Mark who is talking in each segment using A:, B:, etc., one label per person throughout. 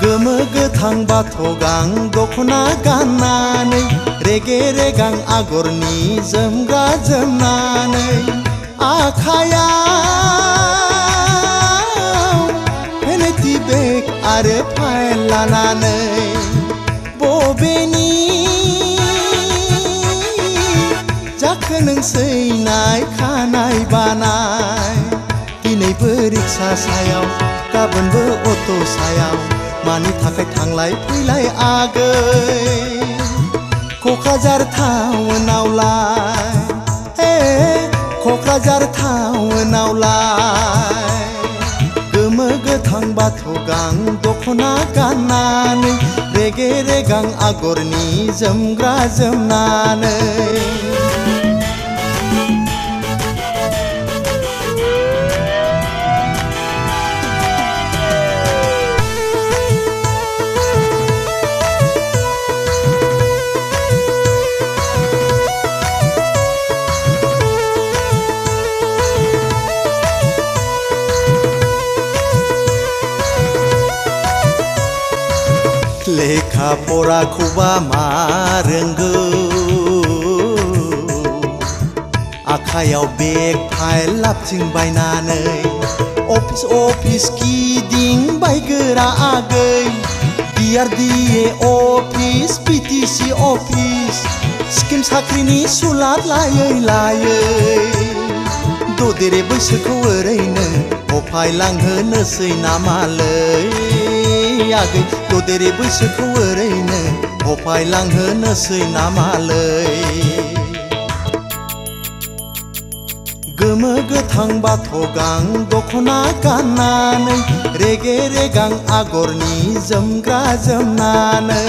A: गोमो गोथां बाथ' गां दख'ना गाननानै रेगे रेगां आगरनि जोमग्रा जोमनानै आखायाव फेनेथि बेग आरो फाइल लानानै बबेनि जाखो नोंसैनाय खानाय बानाय दिनैबो रिक्सा सायाव गाबोनबो अट' सायाव मानि थाखाय थांलाय फैलाय आगै क'क्राझार टाउनावलाय हे क'क्राझार टाउनावलाय गोमो गोथां बाथ' गां दख'ना गाननानै रेगे रेगां आगरनि जोमग्रा जोमनानै लेखा फराखौबा मा रोंगौ आखायाव बेग फाइल लाबथिं बायनानै अफिस अफिस गिदिंबाय गोरा आगै DRDA office PTC office scheme साख्रिनि सुलाद लायै लायै ददेरे बैसोखौ ओरैनो अफायलांहोनोसै नामालै आगै ददेरे बैसोखौ ओरैनो अफायलांहोनोसै नामालै गोमो गोथां बाथ' गां दख'ना गाननानै रेगे रेगां आगरनि जोमग्रा जोमनानै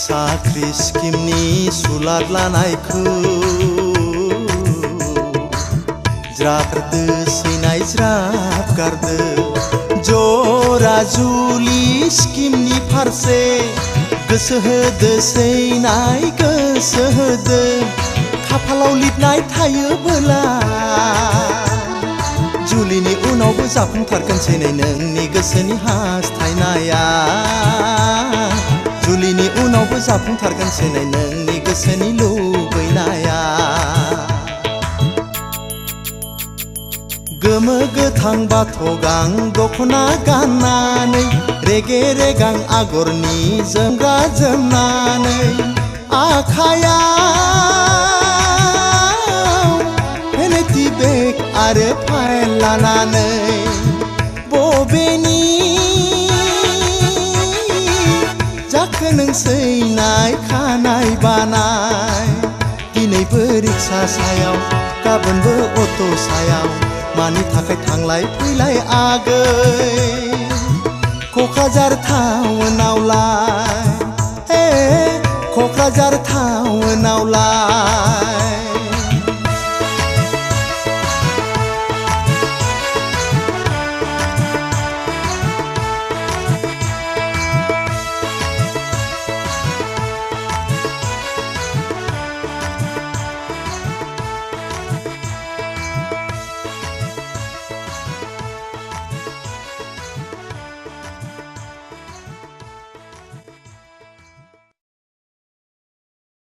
A: साख्रि स्किमनि सुलाद लानायखौ ज्राब गारदोसैनाय ज्राब गारदो जरा जुलि स्किमनि फारसे गोसो होदोसैनाय गोसो होदो खाफालाव लिरनाय थायोबोला जुलिनि उनावबो जाफुंथारगोनसै नोंनि गोसोनि हास्थायनाया जुलिनि उनावबो जाफुंथारगोनसै नोंनि गोसोनि लुबैनाया गोमो गोथां बाथ' गां दख'ना गाननानै रेगे रेगां आगरनि जोमग्रा जोमनानै आखायाव फेनेथि बेग आरो फाइल लानानै बबेनि जाखो नोंसैनाय खानाय बानाय दिनैबो रिक्सा सायाव गाबोनबो अट' सायाव मानि थाखाय थांलाय फैलाय आगै क'क्राझार टाउनावलाय हे क'क्राझार टाउनावलाय